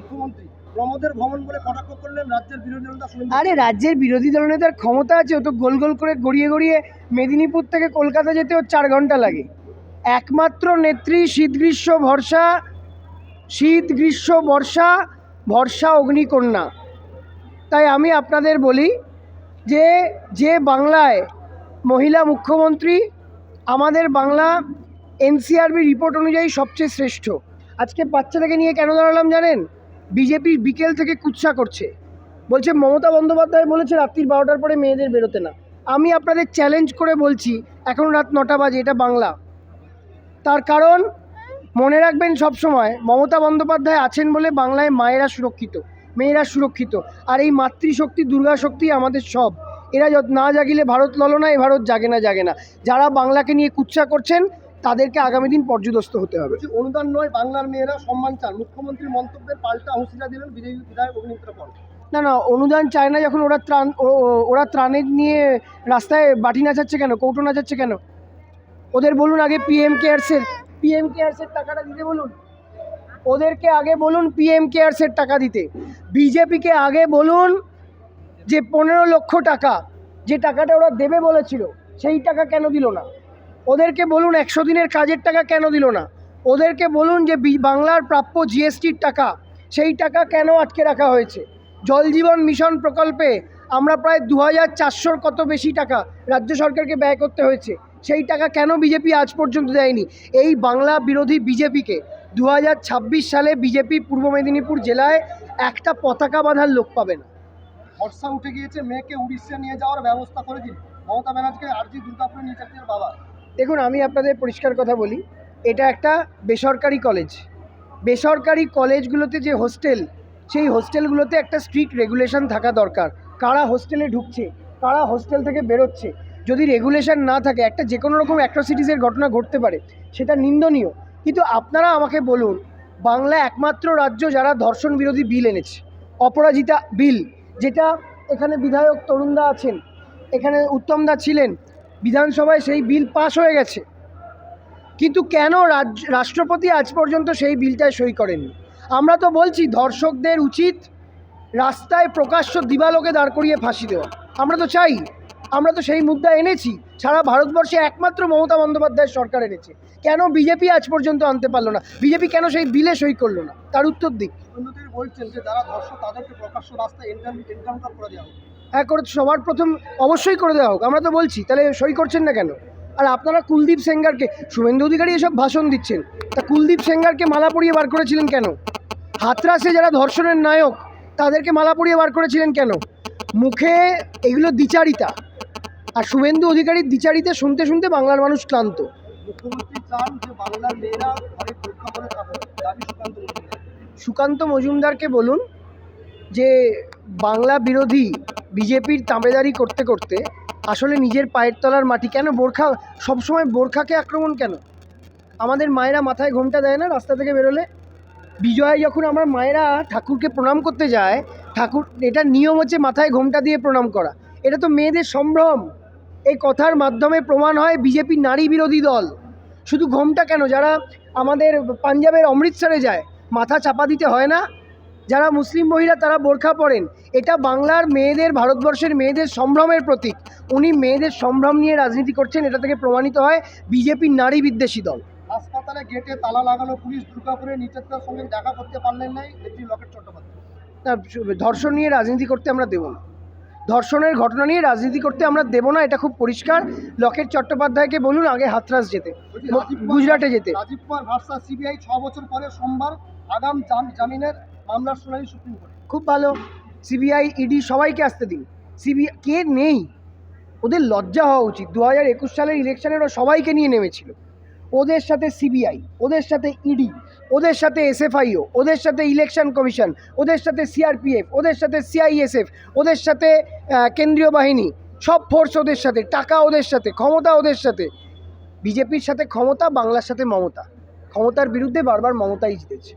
মুখ্যমন্ত্রী প্রমোদের ভ্রমণ বলে কটাক্ষ করলেন রাজ্যের বিরোধী দলনেতা শুভেন্দু। আরে রাজ্যের বিরোধী দলনেতার ক্ষমতা আছে, ও তো গোল গোল করে গড়িয়ে গড়িয়ে মেদিনীপুর থেকে কলকাতা যেতে ওর 4 ঘন্টা লাগে। একমাত্র নেত্রী শীত গ্রীষ্ম ভরসা, শীত গ্রীষ্ম বর্ষা, ভরসা অগ্নিকন্যা। তাই আমি আপনাদের বলি যে যে বাংলায় মহিলা মুখ্যমন্ত্রী, আমাদের বাংলা এনসিআরবি রিপোর্ট অনুযায়ী সবচেয়ে শ্রেষ্ঠ। আজকে বাচ্চাটাকে নিয়ে কেন দাঁড়ালাম জানেন? বিজেপি বিকেল থেকে কুৎসা করছে, বলছে মমতা বন্দ্যোপাধ্যায় বলেছে রাত্রির 12টার পরে মেয়েদের বেরোতে না। আমি আপনাদের চ্যালেঞ্জ করে বলছি, এখন রাত 9টা বাজে, এটা বাংলা। তার কারণ মনে রাখবেন সবসময়, মমতা বন্দ্যোপাধ্যায় আছেন বলে বাংলায় মায়েরা সুরক্ষিত, মেয়েরা সুরক্ষিত। আর এই মাতৃশক্তি, দুর্গা শক্তি আমাদের সব। এরা না জাগিলে ভারত ললনা, এ ভারত জাগে না জাগে না। যারা বাংলাকে নিয়ে কুৎসা করছেন তাদেরকে আগামী দিন পর্যুদস্ত হতে হবে। অনুদান নয়, বাংলার মেয়েরা সম্মান চান, মুখ্যমন্ত্রীর মন্তব্যের পাল্টা হুঁশিয়ারি দিলেন বিজেপি বিধায়ক অগ্নিমিত্র পাল। না না, অনুদান চায় না যখন ওরা ত্রাণের নিয়ে রাস্তায় বাটি নাচাচ্ছে কেন, কৌটো নাচাচ্ছে কেন? ওদের বলুন আগে পিএম কেয়ারসের টাকাটা দিতে বলুন। ওদেরকে আগে বলুন পিএম কেয়ারসের টাকা দিতে। বিজেপিকে আগে বলুন যে 15 লক্ষ টাকা, যে টাকাটা ওরা দেবে বলেছিল, সেই টাকা কেন দিল না? ওদেরকে বলুন 100 দিনের কাজের টাকা কেন দিল না? ওদেরকে বলুন যে বাংলার প্রাপ্য জিএসটির টাকা, সেই টাকা কেন আটকে রাখা হয়েছে? জল জীবন মিশন প্রকল্পে আমরা প্রায় 2400 কত বেশি টাকা রাজ্য সরকারকে ব্যয় করতে হয়েছে, সেই টাকা কেন বিজেপি আজ পর্যন্ত দেয়নি? এই বাংলা বিরোধী বিজেপিকে 2026 সালে বিজেপি পূর্ব মেদিনীপুর জেলায় একটা পতাকা বাঁধার লোক পাবে না। ভরসা উঠে গিয়েছে, মেয়েকে উড়িষ্যা নিয়ে যাওয়ার ব্যবস্থা করে দিন মমতা ব্যানার্জিকে আর্জি দুর্গাপুরে নিয়ে যাচ্ছে বাবা। দেখুন, আমি আপনাদের পরিষ্কার কথা বলি, এটা একটা বেসরকারি কলেজ। বেসরকারি কলেজগুলোতে যে হোস্টেল, সেই হোস্টেলগুলোতে একটা স্ট্রিক্ট রেগুলেশন থাকা দরকার। কারা হোস্টেলে ঢুকছে, কারা হোস্টেল থেকে বেরোচ্ছে, যদি রেগুলেশন না থাকে একটা যে কোনো রকম অ্যাট্রসিটিসের ঘটনা ঘটতে পারে, সেটা নিন্দনীয়। কিন্তু আপনারা আমাকে বলুন, বাংলা একমাত্র রাজ্য যারা ধর্ষণ বিরোধী বিল এনেছে, অপরাজিতা বিল, যেটা এখানে বিধায়ক তরুণদা আছেন, এখানে উত্তমদা ছিলেন, বিধানসভায় সেই বিল পাস হয়ে গেছে। কিন্তু কেন রাষ্ট্রপতি আজ পর্যন্ত সেই বিলটায় সই করেননি? আমরা তো বলছি ধর্ষকদের উচিত রাস্তায় প্রকাশ্য দিবালোকে দাঁড় করিয়ে ফাঁসি দেওয়া। আমরা তো চাই, আমরা তো সেই মুদ্রা এনেছি, সারা ভারতবর্ষে একমাত্র মমতা বন্দ্যোপাধ্যায়ের সরকার এনেছে। কেন বিজেপি আজ পর্যন্ত আনতে পারলো না? বিজেপি কেন সেই বিলে সই করলো না? তার উত্তর দিক। বলছেন যে যারা ধর্ষক তাদেরকে প্রকাশ্য রাস্তায় এনকাউন্টার করে দেওয়া হোক। হ্যাঁ, করে সবার প্রথম অবশ্যই করে দেওয়া হোক, আমরা তো বলছি। তাহলে সই করছেন না কেন? আর আপনারা কুলদীপ সেঙ্গারকে, শুভেন্দু অধিকারী এসব ভাষণ দিচ্ছেন, তা কুলদীপ সেঙ্গারকে মালা পরিয়ে বার করেছিলেন কেন? হাতরাসে যারা ধর্ষণের নায়ক তাদেরকে মালা পরিয়ে বার করেছিলেন কেন? মুখে এগুলো দ্বিচারিতা, আর শুভেন্দু অধিকারীর দ্বিচারিতা শুনতে শুনতে বাংলার মানুষ ক্লান্ত। মুখ্যমন্ত্রী চান যে বাংলার মেয়েরা ঘরে পরীক্ষা করে থাকুক, দাবি সুকান্ত মজুমদারকে বলুন যে বাংলা বিরোধী বিজেপির তাঁবেদারি করতে করতে আসলে নিজের পায়ের তলার মাটি কেন, বোরখা সবসময় বোরখাকে আক্রমণ কেন? আমাদের মায়েরা মাথায় ঘোমটা দেয় না রাস্তা থেকে বেরোলে? বিজয় যখন আমরা মায়েরা ঠাকুরকে প্রণাম করতে যায়, ঠাকুর, এটা নিয়ম হচ্ছে মাথায় ঘোমটা দিয়ে প্রণাম করা। এটা তো মেয়েদের সম্ভ্রম। এই কথার মাধ্যমে প্রমাণ হয় বিজেপি নারী বিরোধী দল। শুধু ঘোমটা কেন, যারা আমাদের পাঞ্জাবের অমৃতসরে যায় মাথা চাপা দিতে হয় না? যারা মুসলিম মহিলা তারা বোরখা পরেন। এটা বাংলার মেয়েদের, ভারতবর্ষের মেয়েদের সম্ভ্রমের প্রতীক। উনি মেয়েদের সম্ভ্রম নিয়ে রাজনীতি করছেন, এটা থেকে প্রমাণিত হয় বিজেপির নারী বিদ্বেষী দল। হাসপাতালে গেটে তালা লাগানো পুলিশ দুর্গাপুরে নির্যাতিতার সঙ্গে দেখা করতে পারলেন নাই নেত্রী লকেট চট্টোপাধ্যায়। ধর্ষণ নিয়ে রাজনীতি করতে আমরা দেব না, ধর্ষণের ঘটনা নিয়ে রাজনীতি করতে আমরা দেব না, এটা খুব পরিষ্কার। লকেট চট্টোপাধ্যায়কে বলুন আগে হাতরাস যেতে, গুজরাটে যেতে। রাজীব কুমার ভার্সাস সিবিআই 6 বছর পরে সোমবার আগাম জামিনের মামলার শুনানি সুপ্রিম কোর্টে। খুব ভালো, সিবিআই ইডি সবাইকে আসতে দিন। সিবিআই কে নেই? ওদের লজ্জা হওয়া উচিত। 2021 সালের ইলেকশনে ওরা সবাইকে নিয়ে নেমেছিল। ওদের সাথে সিবিআই, ওদের সাথে ইডি, ওদের সাথে এসএফআইও, ওদের সাথে ইলেকশন কমিশন, ওদের সাথে সিআরপিএফ, ওদের সাথে সিআইএসএফ, ওদের সাথে কেন্দ্রীয় বাহিনী, সব ফোর্স ওদের সাথে, টাকা ওদের সাথে, ক্ষমতা ওদের সাথে। বিজেপির সাথে ক্ষমতা, বাংলার সাথে মমতা। ক্ষমতার বিরুদ্ধে বারবার মমতাই জিতেছে।